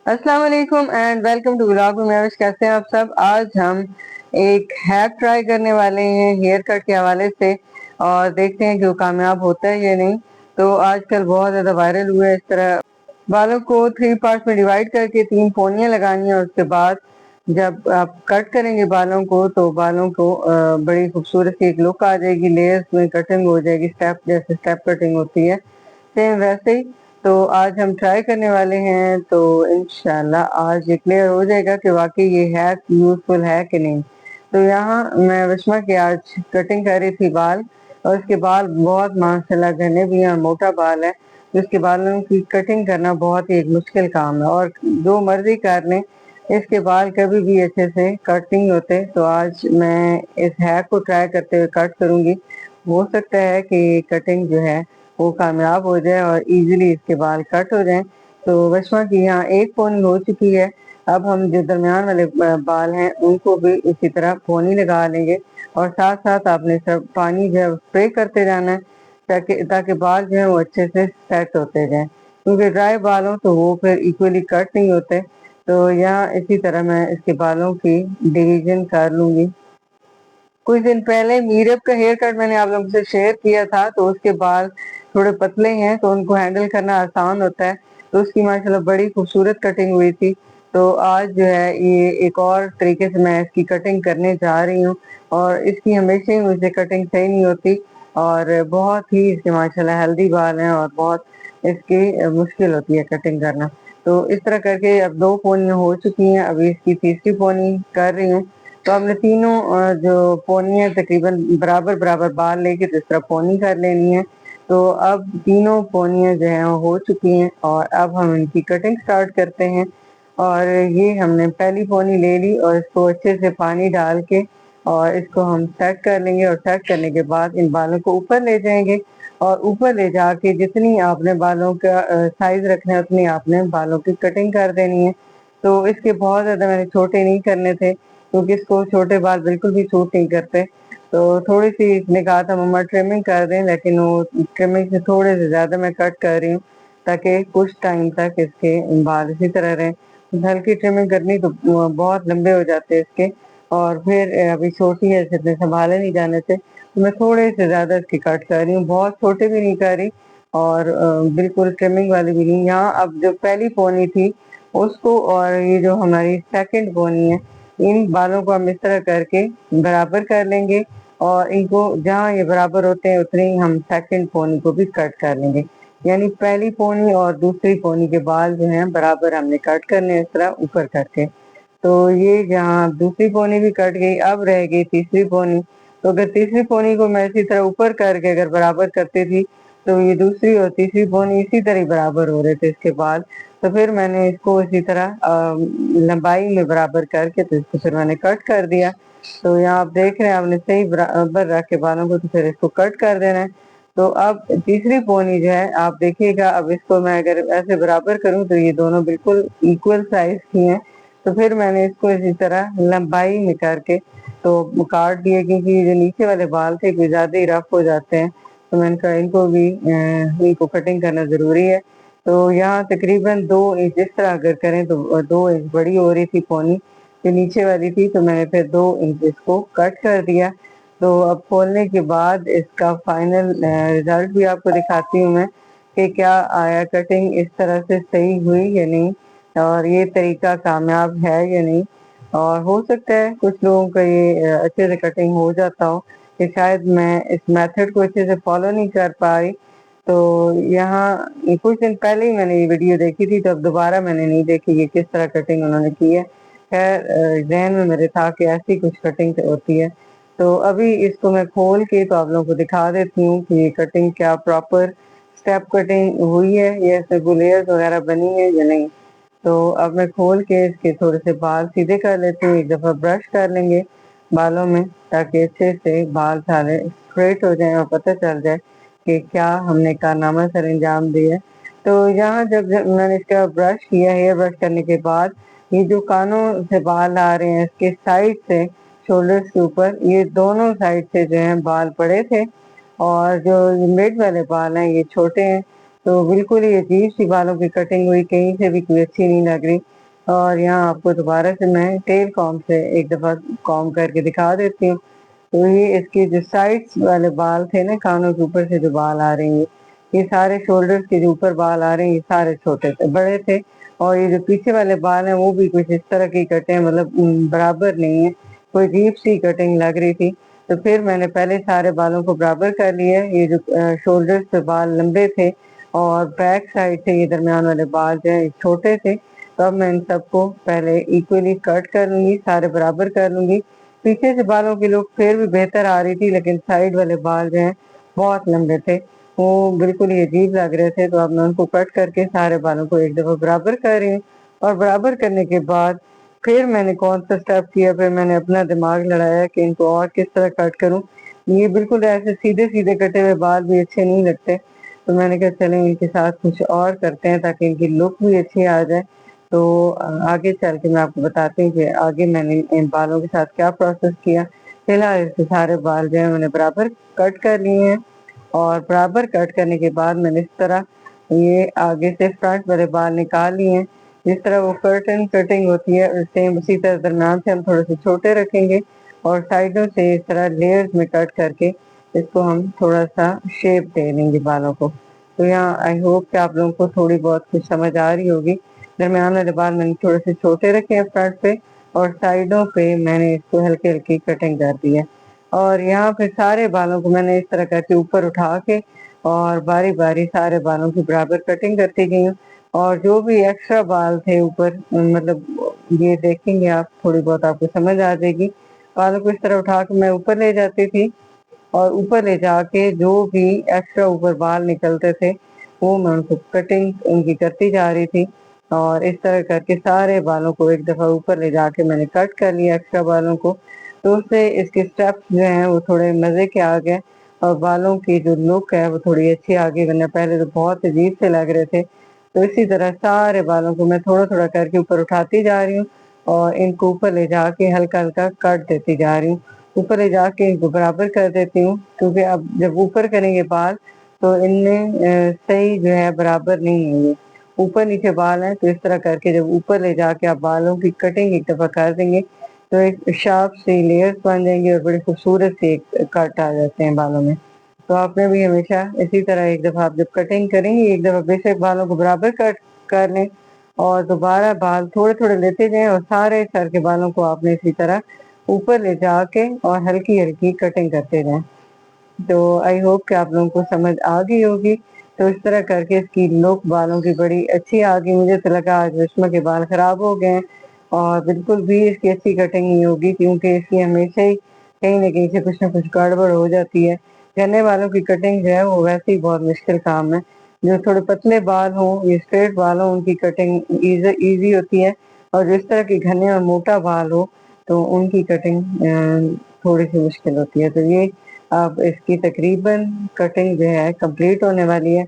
अस्सलाम वालेकुम and welcome to vlog में। कैसे हैं आप सब। आज हम एक हैक ट्राई करने वाले हैं हेयर कट के हवाले से और देखते हैं कि वो कामयाब होता है या नहीं। तो आजकल बहुत ज़्यादा वायरल हुआ है। इस तरह बालों को 3 पार्ट्स में डिवाइड करके 3 पोनियाँ लगानी है और उसके बाद जब आप कट करेंगे बालों को तो बालों को बड़ी खूबसूरत सी एक लुक आ जाएगी। लेयर्स में कटिंग हो जाएगी, स्टेप जैसे स्टेप कटिंग होती है सेम वैसे ही। तो आज हम ट्राई करने वाले हैं, तो इंशाल्लाह आज ये क्लियर हो जाएगा कि वाकई ये हैक यूजफुल है कि नहीं। तो यहाँ मैं विस्मा की आज कटिंग कर रही थी बाल, और इसके बाल बहुत माशाल्लाह घने भी हैं और मोटा बाल है। तो इसके बालों की कटिंग करना बहुत ही एक मुश्किल काम है और जो मर्जी कर लें इसके बाल कभी भी अच्छे से कट नहीं होते। तो आज मैं इस हैक को ट्राई करते हुए कट करूंगी। हो सकता है कि कटिंग जो है वो कामयाब हो जाए और इजीली इसके बाल कट हो जाएं। तो वशमा की यहाँ एक पोनी हो चुकी है। अब हम जो दरमियान वाले बाल हैं उनको भी इसी तरह पोनी लगा लेंगे और साथ साथ आपने सब पानी जो है स्प्रे करते जाना है ताकि ताकि बाल जो है वो अच्छे से सेट होते जाएं, क्योंकि ड्राई बाल हो तो वो फिर इक्वली कट नहीं होते। तो यहाँ इसी तरह मैं इसके बालों की डिवीजन कर लूंगी। कुछ दिन पहले मीरब का हेयर कट मैंने आप लोगों से शेयर किया था, तो उसके बाल थोड़े पतले हैं तो उनको हैंडल करना आसान होता है। तो उसकी माशाल्लाह बड़ी खूबसूरत कटिंग हुई थी। तो आज जो है ये एक और तरीके से मैं इसकी कटिंग करने जा रही हूँ और इसकी हमेशा ही मुझे कटिंग सही नहीं होती और बहुत ही इसके माशाल्लाह हेल्दी बाल हैं और बहुत इसकी मुश्किल होती है कटिंग करना। तो इस तरह करके अब 2 पोनियाँ हो चुकी हैं, अभी इसकी तीसरी पोनी कर रही हूँ। तो हमने तीनों जो पोनी है तकरीबन बराबर बराबर बाल लेके तो इस तरह पोनी कर लेनी है। तो अब तीनों पोनियाँ जो हैं वो हो चुकी हैं और अब हम इनकी कटिंग स्टार्ट करते हैं। और ये हमने पहली पोनी ले ली और इसको अच्छे से पानी डाल के और इसको हम सेट कर लेंगे और सेट करने के बाद इन बालों को ऊपर ले जाएंगे और ऊपर ले जाके जितनी आपने बालों का साइज रखना है उतनी आपने बालों की कटिंग कर देनी है। तो इसके बहुत ज़्यादा मैंने छोटे नहीं करने थे क्योंकि इसको छोटे बाल बिल्कुल भी सूट नहीं करते। तो थोड़ी सी इसने कहा था मम्मा ट्रिमिंग कर दें, लेकिन वो ट्रिमिंग से थोड़े से ज़्यादा मैं कट कर रही हूँ ताकि कुछ टाइम तक इसके बाल इसी तरह रहें। हल्की ट्रिमिंग करनी तो बहुत लंबे हो जाते हैं इसके और फिर अभी छोटी है इतने संभाले नहीं जाने से, तो मैं थोड़े से ज़्यादा इसके कट कर रही हूँ, बहुत छोटे भी नहीं कर रही और बिल्कुल ट्रिमिंग वाली भी नहीं। यहाँ अब जो पहली पोनी थी उसको और ये जो हमारी सेकंड पोनी है इन बालों को हम इस तरह करके बराबर कर लेंगे और इनको जहाँ ये बराबर होते हैं उतने ही हम सेकंड पोनी को भी कट कर लेंगे। यानी पहली पोनी और दूसरी पोनी के बाल जो हैं बराबर हमने कट करने इस तरह ऊपर करके। तो ये जहाँ दूसरी पोनी भी कट गई, अब रह गई तीसरी पोनी। तो अगर तीसरी पोनी को मैं इसी तरह ऊपर करके अगर बराबर करती थी तो ये दूसरी और तीसरी पोनी इसी तरह ही बराबर हो रहे थे इसके बाद। तो फिर मैंने इसको इसी तरह लंबाई में बराबर करके तो इसको फिर मैंने कट कर दिया। तो यहाँ आप देख रहे हैं आपने सही बराबर रख के बालों को तो फिर इसको कट कर देना है। तो अब तीसरी पोनी जो है आप देखिएगा, अब इसको मैं अगर ऐसे बराबर करूं तो ये दोनों बिल्कुल इक्वल साइज की हैं। तो फिर मैंने इसको इसी तरह लंबाई में करके तो काट दिए, क्योंकि जो नीचे वाले बाल थे कोई ज़्यादा ही रफ हो जाते हैं। तो मैंने कहा इनको भी इनको कटिंग करना ज़रूरी है। तो यहाँ तकरीबन 2 इंच इस तरह अगर करें तो 2 इंच बड़ी हो रही थी पोनी जो नीचे वाली थी, तो मैंने फिर 2 इंच इसको कट कर दिया। तो अब खोलने के बाद इसका फाइनल रिजल्ट भी आपको दिखाती हूँ मैं कि क्या आया, कटिंग इस तरह से सही हुई या नहीं और ये तरीका कामयाब है या नहीं। और हो सकता है कुछ लोगों का ये अच्छे से कटिंग हो जाता हो कि शायद मैं इस मेथड को अच्छे से फॉलो नहीं कर पा रही। तो यहाँ कुछ दिन पहले ही मैंने ये वीडियो देखी थी, तो अब दोबारा मैंने नहीं देखी कि किस तरह कटिंग उन्होंने की है। खैर ज़हन में मेरे था कि ऐसी कुछ कटिंग होती है। तो अभी इसको मैं खोल के तो आप लोगों को दिखा देती हूँ कि ये कटिंग क्या प्रॉपर स्टेप कटिंग हुई है या इसमें लेयर्स वगैरह बनी है या नहीं। तो अब मैं खोल के इसके थोड़े से बाल सीधे कर लेती हूँ, एक दफ़ा ब्रश कर लेंगे बालों में ताकि अच्छे से बाल सारे स्ट्रेट हो जाएं और पता चल जाए कि क्या हमने कारनामा सर अंजाम दिया। तो यहाँ जब मैंने इसका ब्रश किया, हेयर ब्रश करने के बाद ये जो कानों से बाल आ रहे हैं इसके साइड से शोल्डर्स के ऊपर ये दोनों साइड से जो है बाल पड़े थे और जो मिड वाले बाल हैं ये छोटे हैं। तो बिल्कुल ही अजीब सी बालों की कटिंग हुई, कहीं से भी कोई अच्छी नहीं लग रही। और यहाँ आपको दोबारा से मैं टेल कॉम से एक दफ़ा कॉम करके दिखा देती हूँ। तो ये इसके जो साइड्स वाले बाल थे ना, कानों के ऊपर से जो बाल आ रहे हैं, ये सारे शोल्डर्स के जो ऊपर बाल आ रहे हैं, ये सारे छोटे थे, बड़े थे। और ये जो पीछे वाले बाल हैं वो भी कुछ इस तरह की कटे हैं, मतलब बराबर नहीं है, कोई अजीब सी कटिंग लग रही थी। तो फिर मैंने पहले सारे बालों को बराबर कर लिया। ये जो शोल्डर्स पे बाल लंबे थे और बैक साइड से ये दरमियान वाले बाल जो है छोटे थे, तो अब मैं इन सबको पहले इक्वली कट कर लूंगी, सारे बराबर कर लूंगी। पीछे से बालों की लुक फिर भी बेहतर आ रही थी, लेकिन साइड वाले बाल जो हैं बहुत लंबे थे, वो बिल्कुल ही अजीब लग रहे थे। तो अब मैं उनको कट करके सारे बालों को एक दफ़ा बराबर कर रही हूँ। और बराबर करने के बाद फिर मैंने कौन सा स्टेप किया, फिर मैंने अपना दिमाग लड़ाया कि इनको और किस तरह कट करूँ। ये बिल्कुल ऐसे सीधे-सीधे कटे हुए बाल भी अच्छे नहीं लगते, तो मैंने कहा चलें इनके साथ कुछ और करते हैं ताकि इनकी लुक भी अच्छी आ जाए। तो आगे चल के मैं आपको बताती हूँ कि आगे मैंने इन बालों के साथ क्या प्रोसेस किया। फिलहाल इसके सारे बाल जो हैं मैंने बराबर कट कर लिए हैं। और बराबर कट करने के बाद मैंने इस तरह ये आगे से फ्रंट वाले बाल निकाल लिए हैं। जिस तरह वो कर्टन कटिंग होती है सेम उसी तरह दरम्यान से हम थोड़े से छोटे रखेंगे और साइडों से इस तरह लेयर्स में कट करके इसको हम थोड़ा सा शेप दे देंगे बालों को। तो यहाँ आई होप कि आप लोगों को थोड़ी बहुत कुछ समझ आ रही होगी। दरमियान वाले बाल मैंने थोड़े से छोटे रखे हैं फ्रंट पे, और साइडों पे मैंने इसको हल्की हल्की कटिंग कर दी है। और यहाँ पे सारे बालों को मैंने इस तरह करके ऊपर उठा के और बारी बारी सारे बालों की बराबर कटिंग करती गई हूँ। और जो भी एक्स्ट्रा बाल थे ऊपर, मतलब ये देखेंगे आप, थोड़ी बहुत आपको समझ आ जाएगी। बालों को इस तरह उठा के मैं ऊपर ले जाती थी, और ऊपर ले जाके जो भी एक्स्ट्रा ऊपर बाल निकलते थे वो मैं उनको कटिंग उनकी करती जा रही थी। और इस तरह करके सारे बालों को एक दफ़ा ऊपर ले जाके मैंने कट कर लिया एक्स्ट्रा बालों को। तो उससे इसके स्टेप्स जो हैं वो थोड़े मज़े के आ गए, और बालों की जो लुक है वो थोड़ी अच्छी आ गई, वरना पहले तो बहुत अजीब से लग रहे थे। तो इसी तरह सारे बालों को मैं थोड़ा-थोड़ा करके ऊपर उठाती जा रही हूँ और इनको ऊपर ले जाके हल्का-हल्का कट देती जा रही हूँ। ऊपर ले जाके इनको बराबर कर देती हूँ, क्योंकि अब जब ऊपर करेंगे बाल तो इनमें सही जो है बराबर नहीं होंगे। ऊपर-नीचे बाल हैं, तो इस तरह करके जब ऊपर ले जाके आप बालों की कटिंग एक दफ़ा कर देंगे तो एक शार्प सी लेयर्स बन जाएँगी और बड़ी खूबसूरत सी एक कट आ जाते हैं बालों में। तो आपने भी हमेशा इसी तरह एक दफ़ा आप जब कटिंग करेंगी, एक दफ़ा बेशक बालों को बराबर कट कर लें और दोबारा बाल थोड़े-थोड़े लेते जाएँ, और सारे सर के बालों को आपने इसी तरह ऊपर ले जाके और हल्की-हल्की कटिंग करते जाएँ। तो आई होप कि आप लोगों को समझ आ गई होगी। तो इस तरह करके इसकी लुक बालों की बड़ी अच्छी आ गई। मुझे तो लगा आज रेशमा के बाल खराब हो गए हैं, और बिल्कुल भी इसकी अच्छी कटिंग नहीं होगी, क्योंकि इसकी हमेशा ही कहीं न कहीं से कुछ न कुछ गड़बड़ हो जाती है। घने बालों की कटिंग जो है वो वैसे ही बहुत मुश्किल काम है। जो थोड़े पतले बाल हों, ये स्ट्रेट बाल हों, उनकी कटिंग ईज़ी होती है, और जिस तरह के घने और मोटा बाल हो तो उनकी कटिंग थोड़ी-सी मुश्किल होती है। तो ये अब इसकी तकरीबन कटिंग जो है कंप्लीट होने वाली है,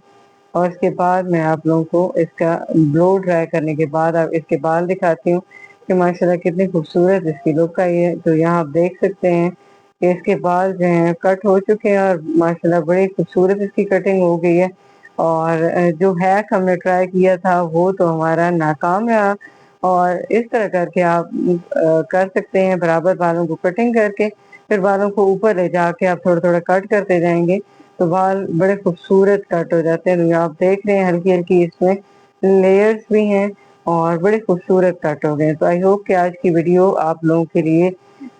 और इसके बाद मैं आप लोगों को इसका ब्लो ड्राई करने के बाद अब इसके बाल दिखाती हूँ कि माशाल्लाह कितनी खूबसूरत इसकी लुक आई है। तो यहाँ आप देख सकते हैं कि इसके बाल जो हैं कट हो चुके हैं, और माशाल्लाह बड़ी खूबसूरत इसकी कटिंग हो गई है। और जो हैक हमने ट्राई किया था वो तो हमारा नाकाम रहा, और इस तरह करके आप कर सकते हैं बराबर बालों को कटिंग करके, फिर बालों को ऊपर ले जाके आप थोड़ा-थोड़ा कट करते जाएँगे, तो बाल बड़े खूबसूरत कट हो जाते हैं। तो आप देख रहे हैं हल्की-हल्की इसमें लेयर्स भी हैं और बड़े खूबसूरत कट हो गए हैं। तो आई होप कि आज की वीडियो आप लोगों के लिए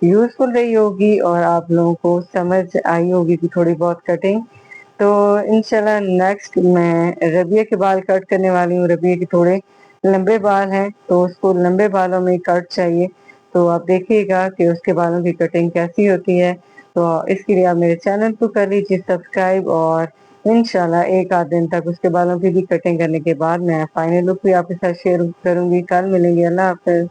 यूज़फुल रही होगी और आप लोगों को समझ आई होगी कि थोड़ी बहुत कटिंग। तो इंशाल्लाह नेक्स्ट मैं रबिया के बाल कट करने वाली हूँ। रबिया के थोड़े लंबे बाल हैं, तो उसको लंबे बालों में कट चाहिए। तो आप देखिएगा कि उसके बालों की कटिंग कैसी होती है। तो इसके लिए आप मेरे चैनल को कर लीजिए सब्सक्राइब, और इंशाल्लाह 1 आध दिन तक उसके बालों की भी कटिंग करने के बाद मैं फाइनल लुक भी आपके साथ शेयर करूँगी। कल मिलेंगे, अल्लाह हाफ़िज़।